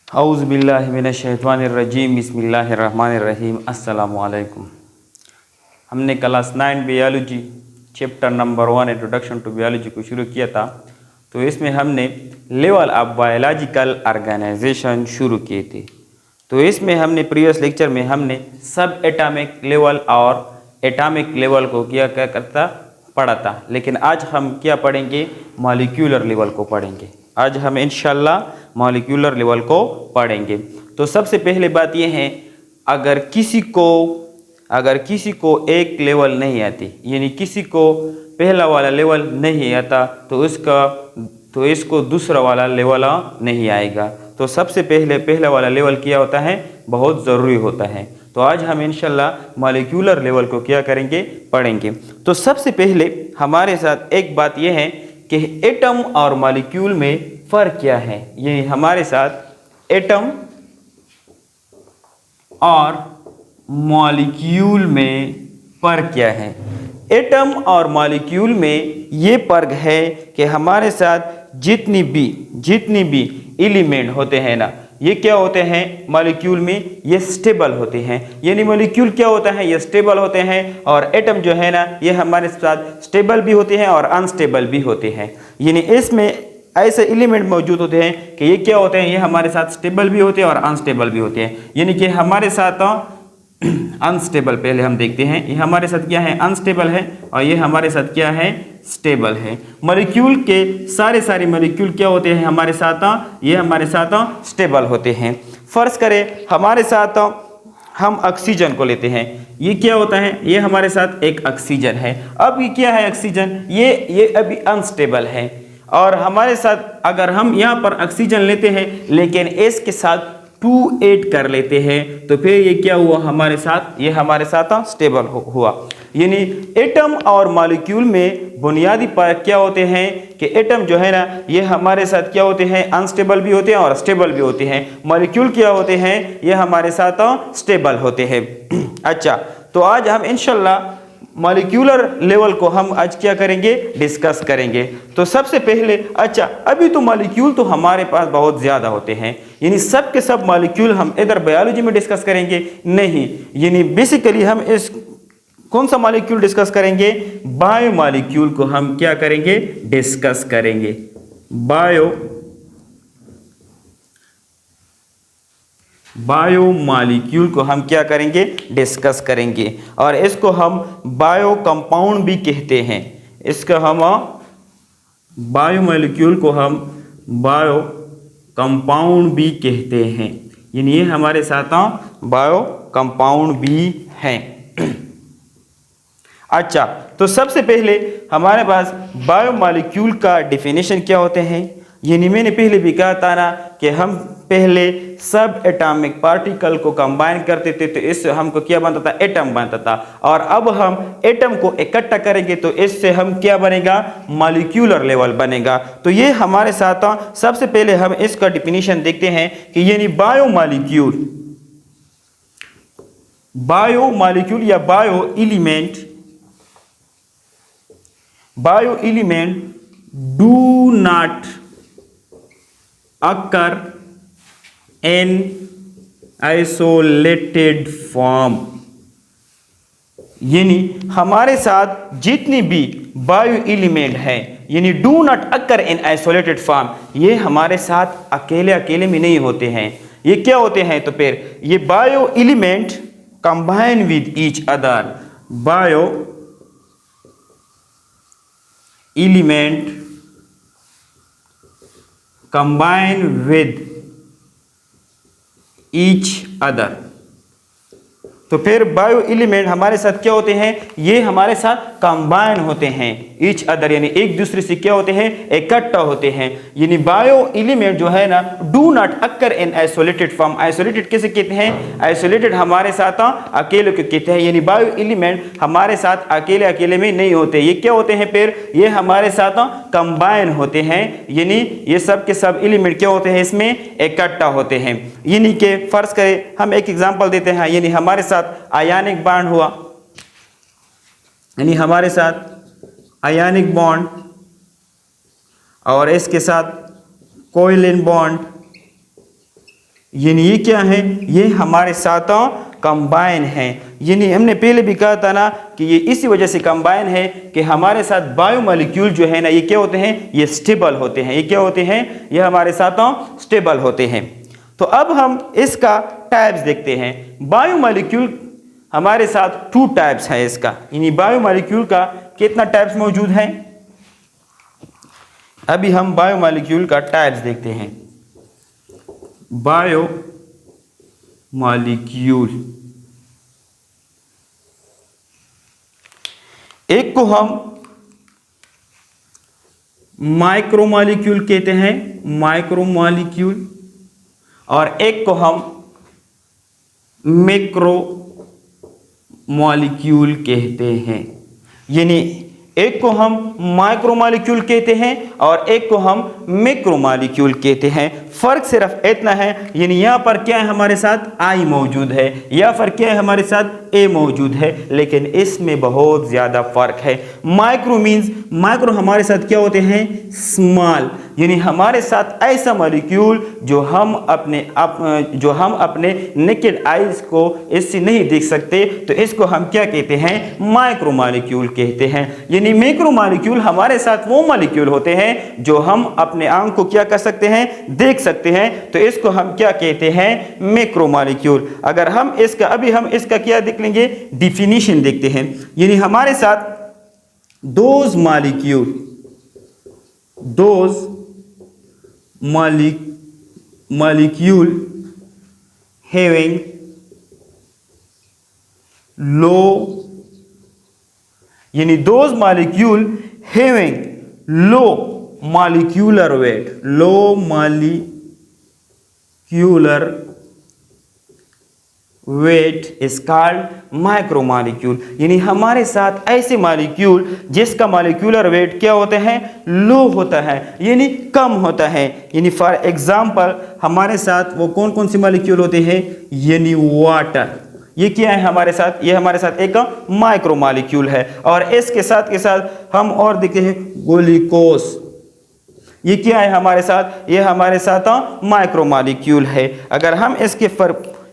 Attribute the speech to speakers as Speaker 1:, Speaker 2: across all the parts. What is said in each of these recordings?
Speaker 1: औज़ु बिल्लाहि मिनश्शैतानिर्रजीम बिस्मिल्लाहिर्रहमानिर्रहीम अस्सलामु अलैकुम। हमने class 9 biology chapter number 1 introduction to biology को शुरू किया था। तो इसमें हमने लेवल ऑफ बायोलॉजिकल ऑर्गेनाइजेशन शुरू किए थे। तो इसमें हमने प्रीवियस लेक्चर में हमने सब एटॉमिक लेवल और एटॉमिक लेवल को क्या करता पढ़ा था। लेकिन आज हम क्या पढ़ेंगे, मॉलिक्यूलर लेवल को पढ़ेंगे। आज हम इंशाल्लाह मॉलिक्यूलर लेवल को पढ़ेंगे। तो सबसे पहले बात यह है, अगर किसी को एक लेवल नहीं आती, यानी किसी को पहला वाला लेवल नहीं आता, तो इसको दूसरा वाला लेवल नहीं आएगा। तो सबसे पहले पहला वाला लेवल क्या होता है, बहुत ज़रूरी होता है। तो आज हम इंशाल्लाह मॉलिक्यूलर लेवल को क्या करेंगे, पढ़ेंगे। तो सबसे पहले हमारे साथ एक बात यह है कि एटम और मॉलिक्यूल में फ़र्क क्या है। ये हमारे साथ एटम और मॉलिक्यूल में फ़र्क क्या है। एटम और मॉलिक्यूल में ये फ़र्क है कि हमारे साथ जितनी भी एलिमेंट होते हैं ना, ये क्या होते हैं, मॉलिक्यूल में ये स्टेबल होते हैं। यानी मॉलिक्यूल क्या होता है, ये स्टेबल होते हैं, और एटम जो है ना, ये हमारे साथ स्टेबल भी होते हैं और अनस्टेबल भी होते हैं। यानी इसमें ऐसे एलिमेंट मौजूद होते हैं कि ये क्या होते हैं, ये हमारे साथ स्टेबल भी होते हैं और अनस्टेबल भी होते हैं। यानी कि हमारे साथ अनस्टेबल पहले हम देखते हैं, ये हमारे साथ क्या है, अनस्टेबल है, और ये हमारे साथ क्या है, स्टेबल है। मॉलिक्यूल के सारे मॉलिक्यूल क्या होते हैं हमारे साथ, ये हमारे साथ स्टेबल होते हैं। फर्ज करें हमारे साथ हम ऑक्सीजन को लेते हैं, ये क्या होता है, ये हमारे साथ एक ऑक्सीजन है। अब ये क्या है, ऑक्सीजन ये अभी अनस्टेबल है, और हमारे साथ अगर हम यहाँ पर ऑक्सीजन लेते हैं लेकिन इसके साथ 2 ऐड कर लेते हैं, तो फिर ये क्या हुआ हमारे साथ, ये हमारे साथ स्टेबल हुआ। यानी एटम और मॉलिक्यूल में बुनियादी फर्क क्या होते हैं कि एटम जो है ना, ये हमारे साथ क्या होते हैं, अनस्टेबल भी होते हैं और स्टेबल भी होते हैं। मॉलिक्यूल क्या होते हैं, ये हमारे साथ स्टेबल होते हैं। अच्छा, तो आज हम इंशाल्लाह मॉलिक्यूलर लेवल को हम आज क्या करेंगे, डिस्कस करेंगे। तो सबसे पहले, अच्छा अभी तो मॉलिक्यूल तो हमारे पास बहुत ज़्यादा होते हैं, यानी सब के सब मॉलिक्यूल हम इधर बायोलॉजी में डिस्कस करेंगे नहीं, यानी बेसिकली हम इस कौन सा मॉलिक्यूल डिस्कस करेंगे, बायो मॉलिक्यूल को हम क्या करेंगे, डिस्कस करेंगे। बायो मॉलिक्यूल को हम क्या करेंगे, डिस्कस करेंगे, और इसको हम बायो कंपाउंड भी कहते हैं। इसका हम बायो मॉलिक्यूल को हम बायो कंपाउंड भी कहते हैं, यानी ये हमारे साथ बायो कंपाउंड भी हैं। अच्छा, तो सबसे पहले हमारे पास बायो मॉलिक्यूल का डिफिनेशन क्या होते हैं। यानी मैंने पहले भी कहा था ना कि हम पहले सब एटॉमिक पार्टिकल को कंबाइन करते थे, तो इससे हमको क्या बनता था, एटम बनता था। और अब हम एटम को इकट्ठा करेंगे तो इससे हम क्या बनेगा, मॉलिक्यूलर लेवल बनेगा। तो ये हमारे साथ सबसे पहले हम इसका डिफिनेशन देखते हैं कि यानी बायो मॉलिक्यूल या bio element do not occur in isolated form। यानी हमारे साथ जितनी भी बायो एलिमेंट है, यानी do not occur in isolated form, ये हमारे साथ अकेले में नहीं होते हैं। ये क्या होते हैं, तो फिर ये bio element combine with each other, bio element combine with each other। तो फिर बायो एलिमेंट हमारे साथ क्या होते हैं, ये हमारे साथ कंबाइन होते हैं, ईच अदर यानी एक दूसरे से क्या होते हैं, इकट्ठा होते हैं। यानी बायो एलिमेंट जो है ना, do not occur in isolated form. Isolated किसे कहते हैं, आइसोलेटेड हमारे साथ अकेले को कहते हैं। यानी बायो एलिमेंट हमारे साथ अकेले में नहीं होते, ये क्या होते हैं, फिर ये हमारे साथ कंबाइन होते हैं। यानी ये सब के सब एलिमेंट क्या होते हैं, इसमें इकट्ठा होते हैं। यानी कि फर्ज करें हम एक एग्जांपल देते हैं, यानी हमारे साथ आयनिक बॉन्ड हुआ, यानी हमारे साथ आयनिक बॉन्ड, और इसके साथ कोवैलेंट बॉन्ड, यानी ये क्या है, ये हमारे साथ कंबाइन है। यानी हमने पहले भी कहा था ना कि ये इसी वजह से कंबाइन है कि हमारे साथ बायोमोलिक्यूल जो है ना ये क्या होते हैं, ये स्टेबल होते हैं। ये क्या होते हैं, ये हमारे साथ स्टेबल होते हैं। तो अब हम इसका टाइप्स देखते हैं। बायोमोलिक्यूल हमारे साथ 2 टाइप्स है इसका, यानी बायोमोलिक्यूल का कितना टाइप्स मौजूद है। अभी हम बायोमोलिक्यूल का टाइप्स देखते हैं। बायोमोलिक्यूल, एक को हम माइक्रोमोलिक्यूल कहते हैं, माइक्रोमोलिक्यूल, और एक को हम मैक्रोमोलिक्यूल कहते हैं। यानी एक को हम माइक्रोमोलिक्यूल कहते हैं और एक को हम मैक्रोमोलिक्यूल कहते हैं। फर्क सिर्फ इतना है, यानी यहाँ पर क्या है हमारे साथ आई मौजूद है, या फिर क्या है हमारे साथ ए मौजूद है, लेकिन इसमें बहुत ज़्यादा फर्क है। माइक्रो मीन्स, माइक्रो हमारे साथ क्या होते हैं, स्मॉल, यानी हमारे साथ ऐसा मॉलिक्यूल जो हम अपने नेकेड आइज को इससे नहीं देख सकते, तो इसको हम क्या कहते हैं, माइक्रो मॉलिक्यूल कहते हैं। यानी मैक्रो मॉलिक्यूल हमारे साथ वो मॉलिक्यूल होते हैं जो हम अपने आंख को क्या कर सकते हैं, देख सकते हैं, तो इसको हम क्या कहते हैं, मैक्रो मॉलिक्यूल। अगर हम इसका अभी हम इसका क्या देख लेंगे, डिफिनीशन देखते हैं। यानी हमारे साथ दोज molecule having low, यानी those molecule having low molecular weight, low molecular weight is called micromolecule. यानी हमारे साथ ऐसे मॉलिक्यूल जिसका मॉलिक्यूलर वेट क्या होता है, लो होता है, यानी कम होता है। यानी फॉर एग्जांपल हमारे साथ वो कौन कौन से मॉलिक्यूल होते हैं, यानी वाटर, ये क्या है हमारे साथ, ये हमारे साथ एक माइक्रोमोलिक्यूल है। और इसके साथ के साथ हम और देखते हैं ग्लूकोज, ये क्या है हमारे साथ, ये हमारे साथ माइक्रोमोलिक्यूल है।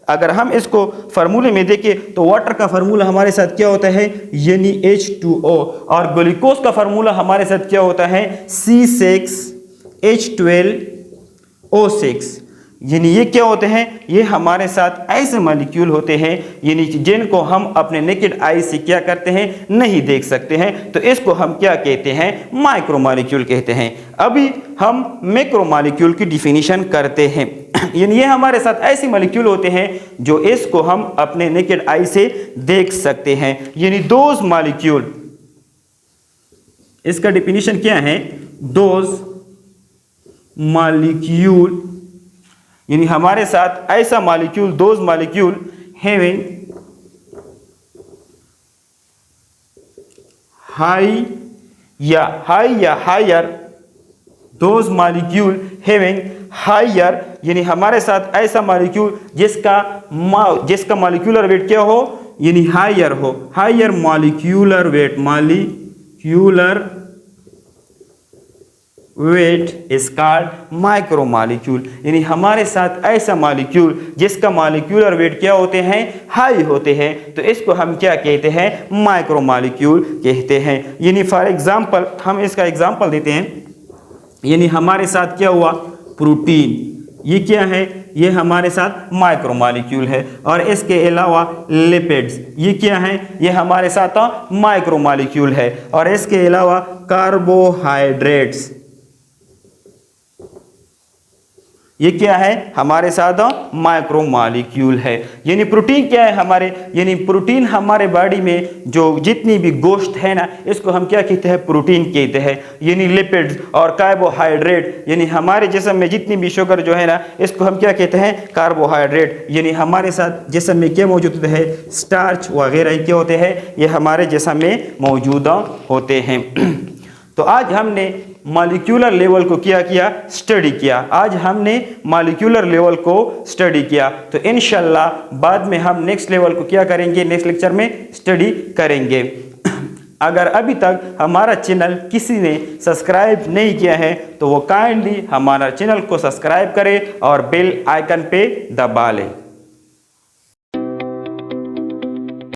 Speaker 1: अगर हम इसको फार्मूले में देखें तो वाटर का फार्मूला हमारे साथ क्या होता है, यानी H2O, और ग्लूकोज का फार्मूला हमारे साथ क्या होता है, C6H12O6। यानी ये क्या होते हैं, ये हमारे साथ ऐसे मॉलिक्यूल होते हैं यानी जिनको हम अपने नेकेड आई से क्या करते हैं, नहीं देख सकते हैं, तो इसको हम क्या कहते हैं, माइक्रोमोलिक्यूल कहते हैं। अभी हम मैक्रोमोलिक्यूल की डिफिनीशन करते हैं। यानी ये हमारे साथ ऐसे मॉलिक्यूल होते हैं जो इसको हम अपने नेकेड आई से देख सकते हैं। यानी दोज मॉलिक्यूल, इसका डिफिनीशन क्या है, दोज मॉलिक्यूल, यानी हमारे साथ ऐसा molecule, those molecule having high या higher, those molecule having higher, यानी हमारे साथ ऐसा मॉलिक्यूल जिसका मॉलिक्यूलर वेट क्या हो, यानी हायर हो, higher molecular weight, molecular weight is called micromolecule. यानी हमारे साथ ऐसा मॉलिक्यूल जिसका मॉलिक्यूलर वेट क्या होते हैं, हाई होते हैं, तो इसको हम क्या कहते हैं, माइक्रोमोलिक्यूल कहते हैं। यानी फॉर एग्जांपल हम इसका एग्जांपल देते हैं। यानी हमारे साथ क्या हुआ, प्रोटीन, ये क्या है, ये हमारे साथ माइक्रोमोलिक्यूल है। और इसके अलावा लिपिड्स, ये क्या है, ये हमारे साथ माइक्रोमोलिक्यूल है। और इसके अलावा कार्बोहाइड्रेट्स, ये क्या है, हमारे साथ माइक्रोमोलिक्यूल है। यानी प्रोटीन क्या है हमारे, यानी प्रोटीन हमारे बॉडी में जो जितनी भी गोश्त है ना, इसको हम क्या कहते हैं, प्रोटीन कहते हैं। यानी लिपिड्स और कार्बोहाइड्रेट, यानी हमारे जिस्म में जितनी भी शुगर जो है ना, इसको हम क्या कहते हैं, कार्बोहाइड्रेट। यानी हमारे साथ जिस्म में क्या मौजूद है, स्टार्च वगैरह क्या होते हैं, ये हमारे जिस्म में मौजूद होते हैं। तो आज हमने मॉलिक्यूलर लेवल को क्या किया, स्टडी किया। आज हमने मॉलिक्यूलर लेवल को स्टडी किया। तो इंशाल्लाह बाद में हम नेक्स्ट लेवल को क्या करेंगे, नेक्स्ट लेक्चर में स्टडी करेंगे। अगर अभी तक हमारा चैनल किसी ने सब्सक्राइब नहीं किया है तो वो काइंडली हमारा चैनल को सब्सक्राइब करें और बेल आइकन पे दबा लें।